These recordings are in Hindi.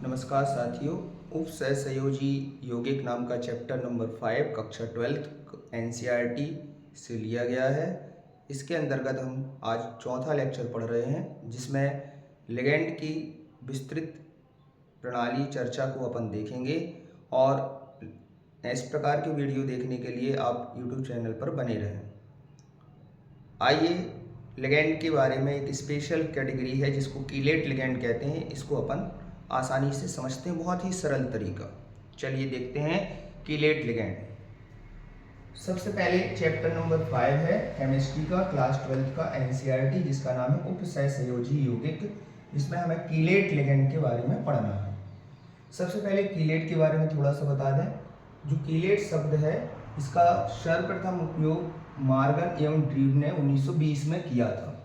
नमस्कार साथियों। उप सहसंयोजी यौगिक नाम का चैप्टर नंबर 5 कक्षा 12 एनसीईआरटी से लिया गया है। इसके अंतर्गत हम आज चौथा लेक्चर पढ़ रहे हैं, जिसमें लिगैंड की विस्तृत प्रणाली चर्चा को अपन देखेंगे। और इस प्रकार के वीडियो देखने के लिए आप यूट्यूब चैनल पर बने रहें। आइए, लिगैंड के बारे में एक स्पेशल कैटेगरी है जिसको कीलेट लिगैंड कहते हैं, इसको अपन आसानी से समझते हैं, बहुत ही सरल तरीका। चलिए देखते हैं कीलेट लिगैंड। सबसे पहले चैप्टर नंबर 5 है केमिस्ट्री का, क्लास 12 का एनसीईआरटी, जिसका नाम है उप सहसंयोजी यौगिक, जिसमें हमें कीलेट लिगैंड के बारे में पढ़ना है। सबसे पहले कीलेट के बारे में थोड़ा सा बता दें। जो कीलेट शब्द है, इसका सर्वप्रथम उपयोग मॉर्गन एवं ड्रीव ने 1920 में किया था,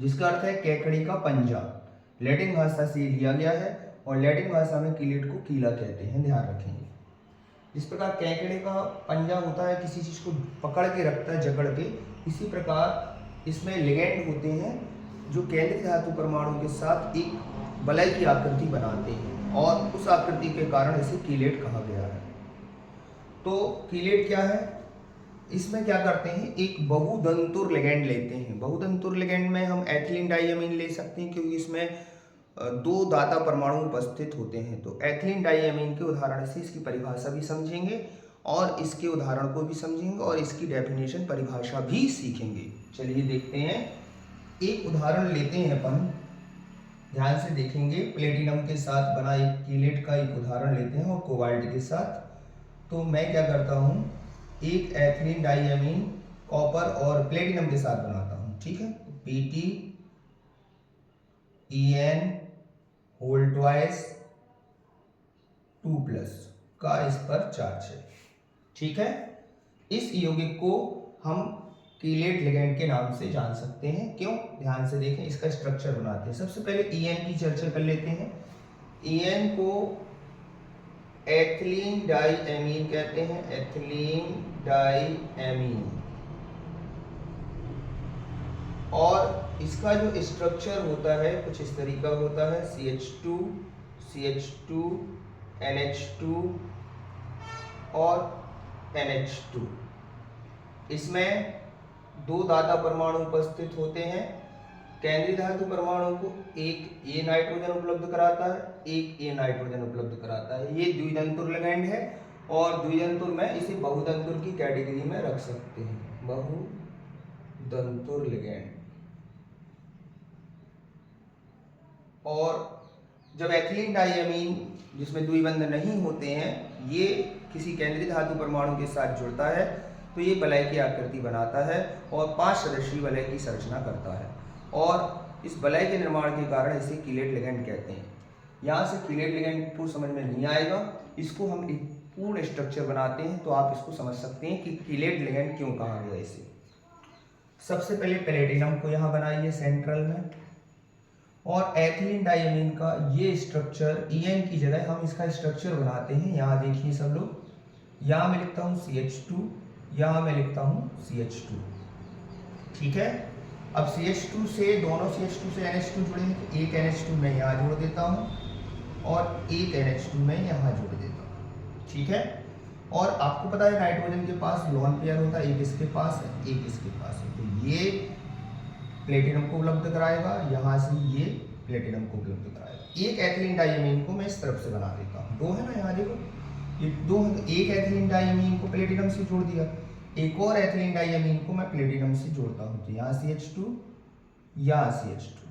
जिसका अर्थ है केकड़ी का पंजा। लैटिन भाषा से लिया गया है और लैटिन भाषा में कीलेट को कीला कहते हैं, ध्यान रखेंगे। इस प्रकार केकड़े का पंजा होता है, किसी चीज को पकड़ के रखता है, जकड़ के। इसी प्रकार इसमें लिगैंड होते हैं जो केंद्रीय धातु परमाणु के साथ एक वलय की आकृति बनाते हैं, और उस आकृति के कारण इसे कीलेट कहा गया है। तो कीलेट क्या है? इसमें क्या करते हैं, एक बहुदंतुर लिगैंड लेते हैं। बहुदंतुर लिगैंड में हम एथिलीन डाइअमीन ले सकते हैं, क्योंकि इसमें दो दाता परमाणु उपस्थित होते हैं। तो एथिलीन डाइअमीन के उदाहरण से इसकी परिभाषा भी समझेंगे, और इसके उदाहरण को भी समझेंगे, और इसकी डेफिनेशन परिभाषा भी सीखेंगे। चलिए देखते हैं, एक उदाहरण लेते हैं अपन, ध्यान से देखेंगे। प्लेटिनम के साथ बना एक कीलेट का एक उदाहरण लेते हैं, और कोबाल्ट के साथ। तो मैं क्या करता हूँ, एक एथिलीन डाइअमीन कॉपर और प्लेटिनम के साथ बनाता हूँ, ठीक है। PtEn होल ट्वाइस 2+ का इस पर चार्ज है, ठीक है। इस यौगिक को हम कीलेट लिगैंड के नाम से जान सकते हैं। क्यों? ध्यान से देखें, इसका स्ट्रक्चर बनाते हैं। सबसे पहले En की चर्चा कर लेते हैं। En को एथिलीन डाइअमीन कहते हैं, एथिलीन डाइअमीन। और इसका जो स्ट्रक्चर होता है कुछ इस तरीका होता है, CH2 CH2 NH2 और NH2। इसमें दो दाता परमाणु उपस्थित होते हैं। केंद्रीय धातु परमाणु को एक A नाइट्रोजन उपलब्ध कराता है, एक A नाइट्रोजन उपलब्ध कराता है। ये द्विदंतुर लिगैंड है, और द्विदंतुर में इसे बहुदंतुर की कैटेगरी में रख सकते हैं, बहुदंतुर लिगैंड। और जब एथिलीन डाइअमीन, जिसमें द्विबंध नहीं होते हैं, ये किसी केंद्रीय धातु परमाणु के साथ जुड़ता है, तो ये वलय की आकृति बनाता है और 5 सदस्यीय वलय की संरचना करता है। और इस वलय के निर्माण के कारण इसे कीलेट लिगैंड कहते हैं। यहाँ से कीलेट लिगैंड को समझ में नहीं आएगा, इसको हम एक पूर्ण स्ट्रक्चर बनाते हैं, तो आप इसको समझ सकते हैं कि कीलेट लिगैंड क्यों कहा गया इसे। सबसे पहले प्लेटिनम को यहाँ बनाइए सेंट्रल में, और एथिलीन डाइअमीन का ये स्ट्रक्चर En की जगह हम इसका स्ट्रक्चर बनाते हैं। यहाँ देखिए सब लोग, यहाँ मैं लिखता हूँ CH2, यहाँ मैं लिखता हूँ CH2, ठीक है। अब CH2 से, दोनों CH2 से NH2 जुड़े हैं, तो एक NH2 मैं यहाँ जोड़ देता हूँ, और एक NH2 मैं यहाँ जोड़ देता हूँ, ठीक है। और आपको पता है नाइट्रोजन के पास लोन पेयर होता है, एक इसके पास है, एक इसके पास है। तो ये प्लेटिनम को उपलब्ध कराएगा, यहाँ से ये प्लेटिनम को उपलब्ध कराएगा। एक एथिलीन डाइअमीन को मैं इस तरफ से बना देता हूँ, दो है ना, यहाँ देखो ये दो है। तो एक एथिलीन डाइअमीन को प्लेटिनम से जोड़ दिया, एक और एथिलीन डाइअमीन को मैं प्लेटिनम से जोड़ता हूँ। तो यहाँ CH2, यहाँ CH2,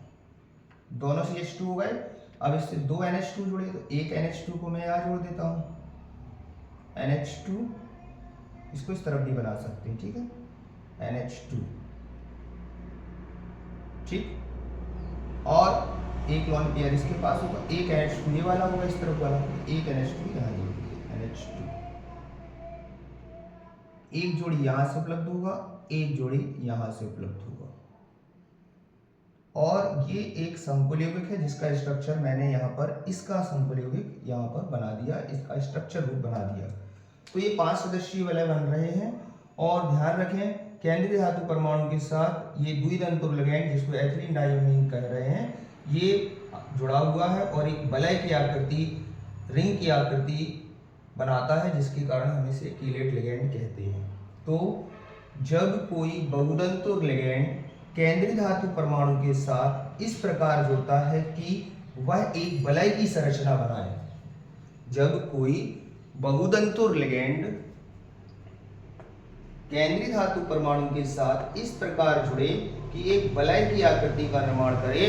दोनों CH2 हो गए। अब इससे दो NH2 जुड़े, तो एक NH2 को मैं यहाँ जोड़ देता हूँ, NH2। इसको इस तरफ भी बना सकते हैं, ठीक है, NH2, ठीक। और एक लोन पेयर इसके पास होगा, एक NH2 ये वाला होगा, इस तरफ वाला, एक NH2 यहाँ जोड़ दिया, NH2। एक जोड़ी यहाँ से उपलब्ध होगा, एक जोड़ी यहाँ से उपलब्ध होगा। और ये एक समकुल यौगिक है, जिसका स्ट्रक्चर मैंने यहाँ पर, इसका समकुल यौगिक यहाँ पर बना दिया, इसका स्ट्रक्चर रूप बना दिया। तो ये 5 सदस्यीय वलय बन रहे हैं। और ध्यान रखें, केंद्रीय धातु परमाणु के साथ ये द्विदंतुर लिगैंड, जिसको एथिलीन डाइअमीन कह रहे हैं, ये जुड़ा हुआ है और एक वलय की आकृति, रिंग की आकृति बनाता है, जिसके कारण हम इसे कीलेट लिगेंड कहते हैं। तो जब कोई बहुतंतुर लिगेंड केंद्रीय धातु परमाणु के साथ इस प्रकार जुड़ता है कि वह एक वलय की संरचना बनाए, जब कोई बहुतंतुर लिगेंड केंद्रीय धातु परमाणु के साथ इस प्रकार जुड़े कि एक वलय की आकृति का निर्माण करे,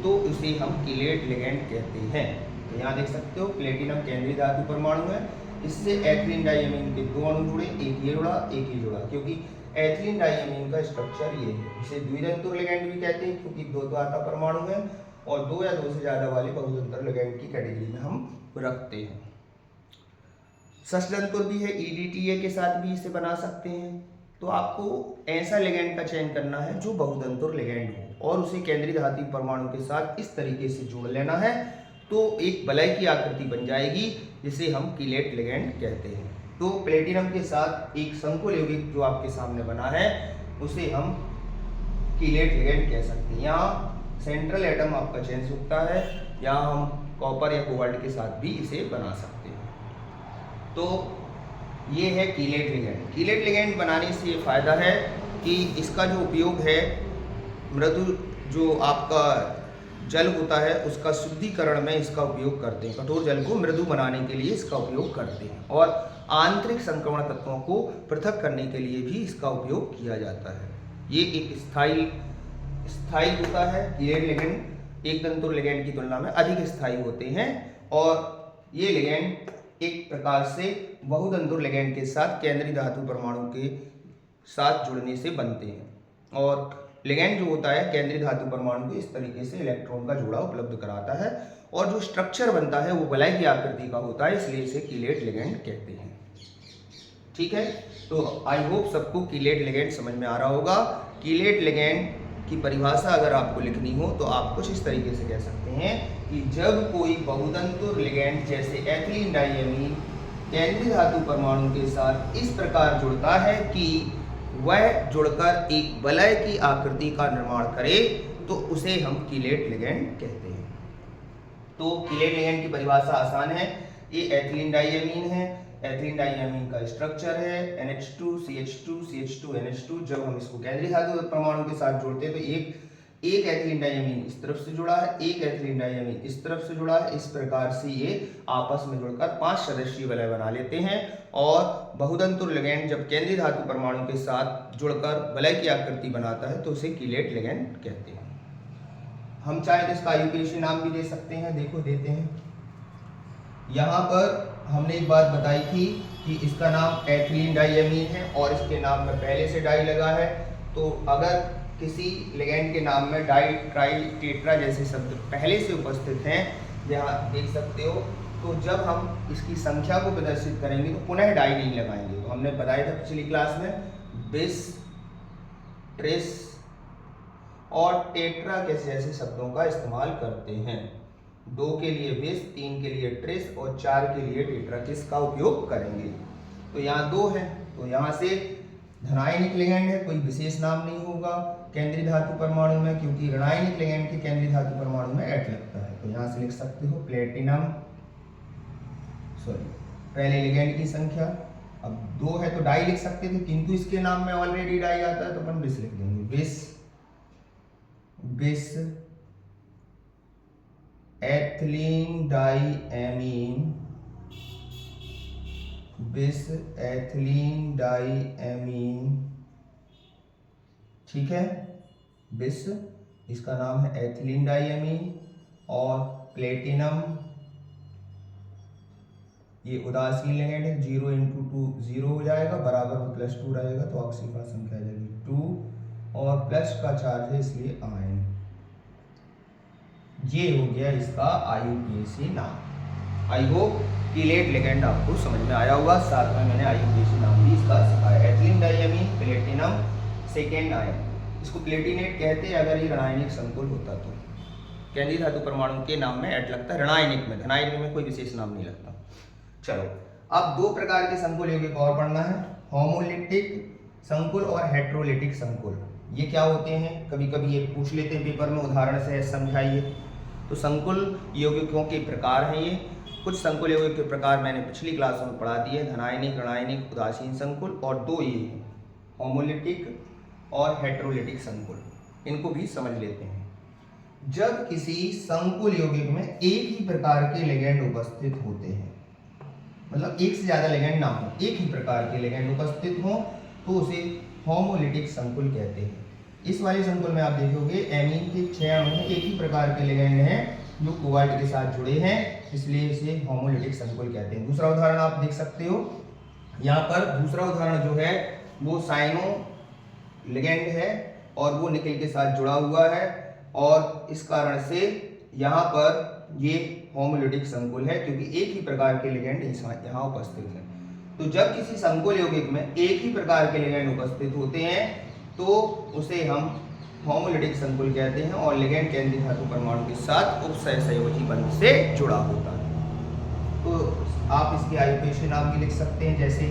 तो उसे हम कीलेट लिगेंड कहते हैं। तो यहाँ देख सकते हो प्लेटिनम केंद्रीय धातु परमाणु है, इससे एथिलीन डाइअमीन के दो अणु जुड़े, एक ये जुड़ा एक ये जुड़ा, क्योंकि एथिलीन डाइअमीन का स्ट्रक्चर ये है। इसे द्वितंतुर लिगेंड भी कहते हैं क्योंकि दो धातु परमाणु है और दो या दो से ज्यादा वाले बहुतंत्र लिगेंड की कैटेगरी में हम रखते हैं। षष्ठतंतुर भी है, EDTA के साथ भी इसे बना सकते हैं। तो आपको ऐसा लिगेंड का चयन करना है जो बहुतंतुर लिगेंड हो और उसे केंद्रीय धातु परमाणु के साथ इस तरीके से जोड़ लेना है, तो एक वलय की आकृति बन जाएगी, जिसे हम कीलेट लिगेंड कहते हैं। तो प्लेटिनम के साथ एक संकुल यौगिक जो आपके सामने बना है, उसे हम कीलेट लिगेंड कह सकते हैं। यहाँ सेंट्रल एटम आपका चेंज होता है, यहाँ हम कॉपर या कोबाल्ट के साथ भी इसे बना सकते हैं। तो ये है कीलेट लिगेंड। कीलेट लिगेंड बनाने से ये फायदा है कि इसका जो उपयोग है, मृदु जो आपका जल होता है उसका शुद्धिकरण में इसका उपयोग करते हैं, कठोर जल को मृदु बनाने के लिए इसका उपयोग करते हैं, और आंतरिक संक्रमण तत्वों को पृथक करने के लिए भी इसका उपयोग किया जाता है। ये एक स्थायी होता है। कीलेट लिगेंड एक तंतुर लिगेंड की तुलना में अधिक स्थायी होते हैं, और ये लिगेंड एक प्रकार से बहुतंतुर लिगेंड के साथ केंद्रीय धातु परमाणु के साथ जुड़ने से बनते हैं। और लिगेंड जो होता है केंद्रीय धातु परमाणु को इस तरीके से इलेक्ट्रॉन का जोड़ा उपलब्ध कराता है, और जो स्ट्रक्चर बनता है वो वलय की आकृति का होता है, इसलिए इसे कीलेट लिगेंड कहते हैं। ठीक है, तो आई होप सबको कीलेट लिगेंड समझ में आ रहा होगा। कीलेट लिगेंड की परिभाषा अगर आपको लिखनी हो तो आप कुछ इस तरीके से कह सकते हैं कि जब कोई बहुतंतुर लिगेंड जैसे एथिलीन डाइअमीन केंद्रीय धातु परमाणु के साथ इस प्रकार जुड़ता है कि वह जुड़कर एक वलय की आकृति का निर्माण करे, तो उसे हम कीलेट लिगेंड कहते हैं। तो कीलेट लिगेंड की परिभाषा आसान है। ये एथिलीन डाइअमीन है, एथिलीन डाइअमीन का स्ट्रक्चर है NH2 CH2 CH2 NH2। जब हम इसको केंद्रीय धातु परमाणु के साथ जोड़ते हैं तो एक एथिलीन डाइअमीन इस तरफ से जुड़ा है, एक एथिलीन डाइअमीन इस तरफ से जुड़ा है। इस प्रकार से ये आपस में जुड़कर 5 सदस्यीय वलय बना लेते हैं। और बहुतंतुर लिगेंड जब केंद्रीय धातु परमाणु के साथ जुड़कर वलय की आकृति बनाता है तो उसे कीलेट लिगेंड कहते हैं। हम चाहे तो इसका IUPAC नाम भी दे सकते हैं। देखो देते हैं। यहाँ पर हमने एक बात बताई थी कि इसका नाम एथिलीन डाइअमीन है और इसके नाम में पहले से डाई लगा है। तो अगर किसी लिगेंड के नाम में डाई, ट्राई, टेट्रा जैसे शब्द पहले से उपस्थित हैं, यहाँ देख सकते हो, तो जब हम इसकी संख्या को प्रदर्शित करेंगे तो पुनः डाई नहीं लगाएंगे। तो हमने बताया था पिछली क्लास में बिस, ट्रिस और टेट्रा कैसे ऐसे शब्दों का इस्तेमाल करते हैं। 2 के लिए बिस, 3 के लिए ट्रिस और 4 के लिए टेट्रा किसका उपयोग करेंगे। तो यहाँ 2 है, तो यहाँ से धनायनिक लिगेंड है, कोई विशेष नाम नहीं होगा केंद्रीय धातु परमाणु में, क्योंकि ऋणायनिक लिगेंड के केंद्रीय धातु परमाणु में एट लगता है। तो यहाँ से लिख सकते हो प्लेटिनम, पहले लिगेंड की संख्या, अब 2 है तो डाई लिख सकते थे, किंतु इसके नाम में ऑलरेडी डाई आता है तो अपन बिस लिख देंगे। बिस एथिलीन डाइअमीन, बिस एथिलीन डाइअमीन, ठीक है। बिस इसका नाम है एथिलीन डाइअमीन, और प्लेटिनम ये उदासीन लिगेंड है। 0 × 2 0 हो जाएगा, बराबर में +2 रहेगा तो ऑक्सीफा संख्या आ जाएगी 2, और प्लस का चार्ज है इसलिए आयन। ये हो गया इसका IUPAC नाम। आई होप कीलेट लिगेंड आपको समझ में आया होगा। साथ में मैंने IUPAC नाम भी इसका सिखाया। एथिलीन डाइअमीन, प्लेटिनम, सेकेंड आयन, इसको प्लेटिनेट कहते हैं अगर ये ऋणायनिक संकुल होता तो। केंद्रीय धातु परमाणु के नाम में एट लगता है, ऋणायनिक में, धनायनिक में कोई विशेष नाम नहीं लगता। चलो, अब 2 प्रकार के संकुल यौगिक और पढ़ना है, होमोलिटिक संकुल और हेट्रोलिटिक संकुल। ये क्या होते हैं, कभी कभी ये पूछ लेते हैं पेपर में, उदाहरण से समझाइए। तो संकुल यौगिकों के प्रकार हैं ये। कुछ संकुल यौगिक के प्रकार मैंने पिछली क्लास में पढ़ा दिए, धनायनिक, ऋणायनिक, उदासीन संकुल, और दो ये हैं होमोलिटिक और हेटेरोलिटिक संकुल। इनको भी समझ लेते हैं। जब किसी संकुल यौगिक में एक ही प्रकार के लिगैंड उपस्थित होते हैं, मतलब एक से ज्यादा लिगैंड ना हो, एक ही प्रकार के लिगैंड उपस्थित हो, तो उसे होमोलिटिक संकुल कहते हैं। इस वाले संकुल में आप देखोगे एमीन के 6 अणु हैं, एक ही प्रकार के लिगैंड हैं जो कोबाल्ट के साथ जुड़े हैं, इसलिए इसे होमोलिटिक संकुल कहते हैं। दूसरा उदाहरण आप देख सकते हो, यहाँ पर दूसरा उदाहरण जो है वो साइनो लिगैंड है और वो निकल के साथ जुड़ा हुआ है, और इस कारण से यहाँ पर ये होमोलिटिक संकुल है, क्योंकि एक ही प्रकार के लिगैंड यहाँ उपस्थित है। तो जब किसी संकुल यौगिक में एक ही प्रकार के लिगैंड उपस्थित होते हैं तो उसे हम होमोलिटिक संकुल कहते हैं, और लिगैंड केंद्रीय धातु परमाणु के साथ उपसहसंयोजी बंध से जुड़ा होता है। तो आप इसके आयुपेशीय नाम भी लिख सकते हैं, जैसे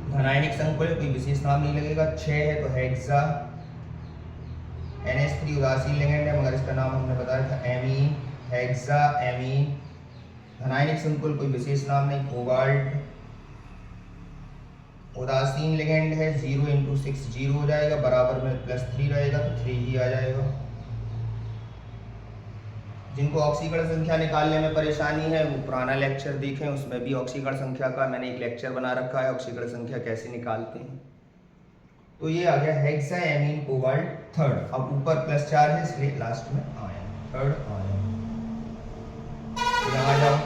धनायनिक संकुल है, कोई विशेष नाम नहीं लगेगा। 6 है तो हेक्सा, NH3 उदासीन लिगैंड है, मगर इसका नाम हमने बताया था एमीन, हेक्सा एमीन। धनायनिक संकुल कोई विशेष नाम नहीं, कोबाल्ट। उदासीन लिगैंड है, 0 × 6 0 हो जाएगा, बराबर में +3 रहेगा तो 3 ही आ जाएगा। जिनको ऑक्सीकरण संख्या निकालने में परेशानी है वो पुराना लेक्चर देखें, उसमें भी ऑक्सीकरण संख्या का मैंने एक लेक्चर बना रखा है, ऑक्सीकरण संख्या कैसे निकालते हैं। तो ये आ गया हेक्सा एमीन कोबाल्ट थर्ड। अब ऊपर +4 है इसलिए लास्ट में आयन, थर्ड आयन। यहाँ जाओ,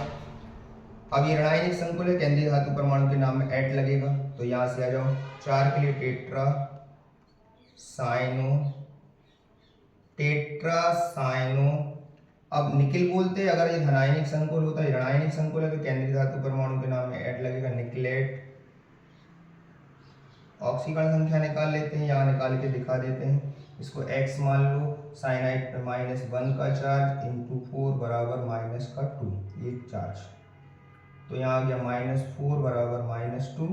अब ये ऋणायनिक संकुल है, केंद्रीय धातु परमाणु के नाम में एट लगेगा, तो यहाँ से आ जाओ 4 के लिए टेट्रा साइनो, टेट्रा साइनो। अब निकिल बोलते हैं, अगर ये धनायनिक संकुल होता है, ऋणायनिक संकुल है, तो केंद्रीय धातु परमाणु के नाम में एट लगेगा, निकलेट। ऑक्सीकरण संख्या निकाल लेते हैं, यहाँ निकाल के दिखा देते हैं। इसको x मान लो, साइनाइड पे -1 का चार्ज इंटू 4 बराबर -2, ये चार्ज। तो यहाँ आ गया -4 बराबर -2,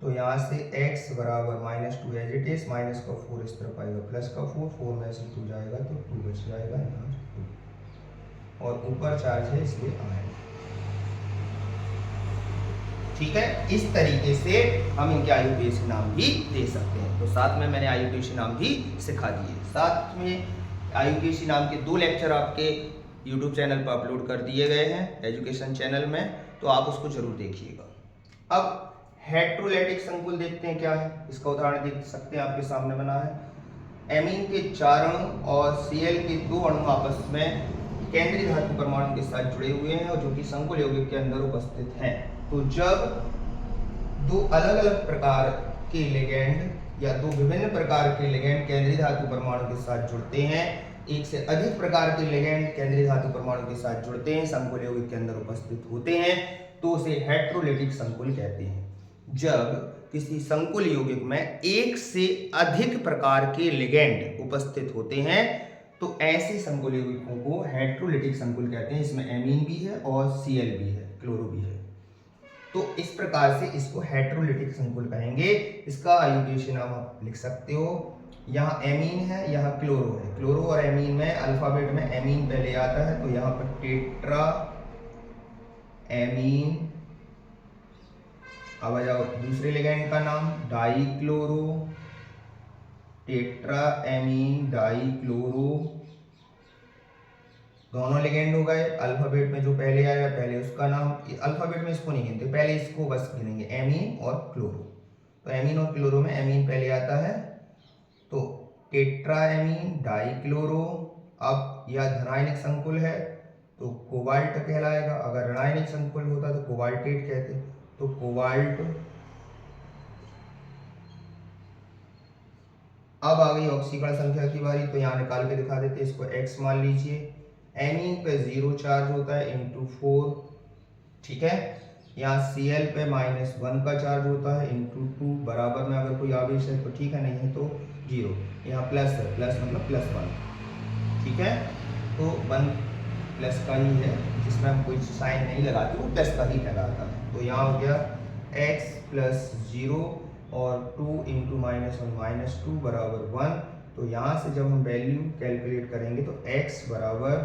तो यहाँ से x बराबर -2 एज इट इज, -4 इस तरफ आएगा, +4, 4 में से 2 जाएगा तो 2 बच जाएगा यहाँ 2, और ऊपर चार्ज है इसलिए आयन। ठीक है, इस तरीके से हम इनके आयुपेशीय नाम भी दे सकते हैं। तो साथ में मैंने आयुपेशीय नाम भी सिखा दिए। साथ में आयुपेशीय नाम के 2 लेक्चर आपके YouTube चैनल पर अपलोड कर दिए गए हैं, एजुकेशन चैनल में, तो आप उसको जरूर देखिएगा। अब हेटेरोलिटिक संकुल देखते हैं क्या है। इसका उदाहरण देख सकते हैं, आपके सामने बना है। एमीन के 4 अणु और Cl के 2 अणु आपस में केंद्रीय धातु परमाणु के साथ जुड़े हुए हैं, और जो कि संकुल यौगिक के अंदर उपस्थित हैं। तो जब 2 अलग-अलग प्रकार के लिगैंड या 2 विभिन्न प्रकार के लिगैंड केंद्रीय धातु परमाणु के साथ जुड़ते हैं, एक से अधिक प्रकार के लिगैंड केंद्रीय धातु परमाणु के साथ जुड़ते हैं, संकुल यौगिक के अंदर उपस्थित होते हैं, तो उसे हेटेरोलिटिक संकुल कहते हैं। जब किसी संकुल यौगिक में एक से अधिक प्रकार के लिगैंड उपस्थित होते हैं, तो ऐसे संकुल यौगिकों को हेटेरोलिटिक संकुल कहते हैं। इसमें एमीन भी है और Cl भी है, क्लोरो भी है। तो इस प्रकार से इसको हेटेरोलिटिक संकुल कहेंगे। इसका आयुपेशीय नाम आप लिख सकते हो। यहाँ एमीन है, यहाँ क्लोरो है। क्लोरो और एमीन में अल्फाबेट में एमीन पहले आता है, तो यहाँ पर टेट्रा एमीन। अब आ जाओ दूसरे लिगैंड का नाम, डाईक्लोरो, टेट्रा एमीन डाईक्लोरो। दोनों लिगेंड हो गए। अल्फाबेट में जो पहले आया पहले उसका नाम, अल्फाबेट में इसको नहीं गिनते, पहले इसको बस गिनेंगे, एमीन और क्लोरो। तो एमीन और क्लोरो में एमीन पहले आता है, तो टेट्रा एमीन डाईक्लोरो। अब यह धनायनिक संकुल है तो कोबाल्ट कहलाएगा, अगर ऋणायनिक संकुल होता तो कोबाल्टेट कहते, तो कोबाल्ट। अब आ गई ऑक्सीकरण संख्या की बारी, तो यहाँ निकाल के दिखा देते, इसको x मान लीजिए। एमीन पे 0 चार्ज होता है इंटू 4, ठीक है। यहाँ Cl पे -1 का चार्ज होता है इंटू 2, बराबर में अगर कोई आवेश है तो ठीक है, नहीं है तो 0। यहाँ प्लस है, प्लस मतलब +1, ठीक है। तो 1 प्लस का ही है, जिसमें हम कोई साइन नहीं लगाते, वो प्लस का ही कहलाता है। तो यहाँ हो गया x + 0 और 2 × -1 -2 बराबर 1। तो यहाँ से जब हम वैल्यू कैलकुलेट करेंगे तो x बराबर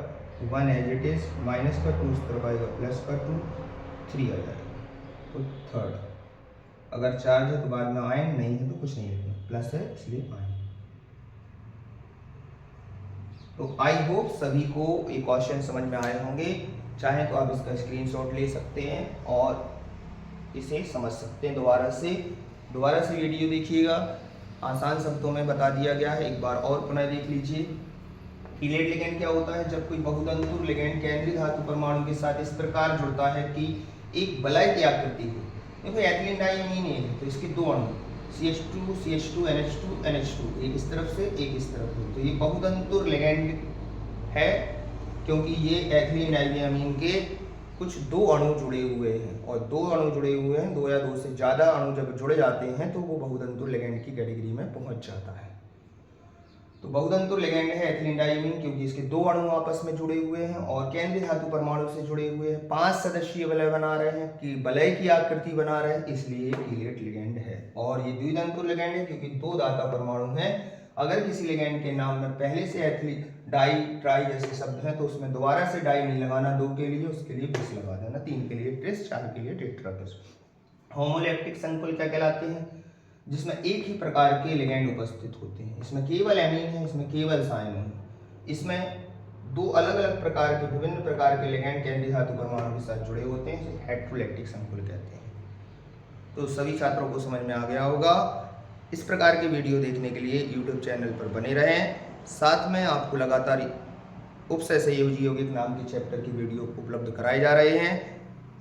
1 एज इट इज, माइनस का 2 इस तरफ आएगा, प्लस का 2, 3 आ जाएगा। तो थर्ड, अगर चार्ज है तो बाद में आयन, नहीं है तो कुछ नहीं लिखना, प्लस है इसलिए आयन। तो आई होप सभी को ये क्वेश्चन समझ में आए होंगे। चाहे तो आप इसका स्क्रीनशॉट ले सकते हैं और इसे समझ सकते हैं। दोबारा से वीडियो देखिएगा, आसान शब्दों में बता दिया गया है, एक बार और पुनः देख लीजिए। कीलेट लिगेंड क्या होता है? जब कोई बहुतंतुर लिगेंड केंद्रीय धातु परमाणु के साथ इस प्रकार जुड़ता है कि एक वलय की आकृति हो। देखो एथिलीन डाइमीन है तो इसके दो अणु CH2 CH2 NH2 NH2, एक इस तरफ से एक इस तरफ हो, तो ये बहुतंतुर लिगेंड है क्योंकि ये एथिलीन डाइमीन के कुछ दो अणु जुड़े हुए हैं, और दो अणु जुड़े हुए हैं, दो या दो से ज़्यादा अणु जब जुड़े जाते हैं तो वो बहुतंतुर लिगेंड की कैटेगरी में पहुंच जाता है। तो बहुतंतुर लिगेंड है एथिलीन डाइमीन क्योंकि इसके दो अणु आपस में जुड़े हुए हैं और केंद्रीय धातु परमाणु से जुड़े हुए हैं, 5 सदस्यीय वलय बना रहे हैं, कि वलय की आकृति बना रहे हैं, इसलिए कीलेट लिगेंड है। और ये द्वितंतुर लिगेंड है क्योंकि दो दाता परमाणु हैं। अगर किसी लिगेंड के नाम में पहले से एथिलीन डाई ट्राई जैसे शब्द हैं तो उसमें दोबारा से डाई नहीं लगाना, 2 के लिए, उसके लिए प्लस लगा देना, 3 के लिए ट्रिस, 4 के लिए टेट्रा प्लस। होमोलैक्टिक संकुल क्या कहलाते हैं? जिसमें एक ही प्रकार के लिगेंड उपस्थित होते हैं। इसमें केवल एमीन है, इसमें केवल साइन है। इसमें दो अलग अलग प्रकार के, विभिन्न प्रकार के लिगेंड केंद्रीय धातु परमाणु के साथ जुड़े होते हैं, इसे हेटेरोलैक्टिक संकुल कहते हैं। तो सभी छात्रों को समझ में आ गया होगा। इस प्रकार के वीडियो देखने के लिए यूट्यूब चैनल पर बने रहें। साथ में आपको लगातार उपसय संयोजी यौगिक नाम के चैप्टर की वीडियो उपलब्ध कराए जा रहे हैं।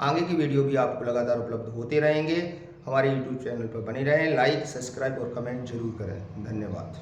आगे की वीडियो भी आपको लगातार उपलब्ध होते रहेंगे। हमारे YouTube चैनल पर बने रहें, लाइक, सब्सक्राइब और कमेंट जरूर करें। धन्यवाद।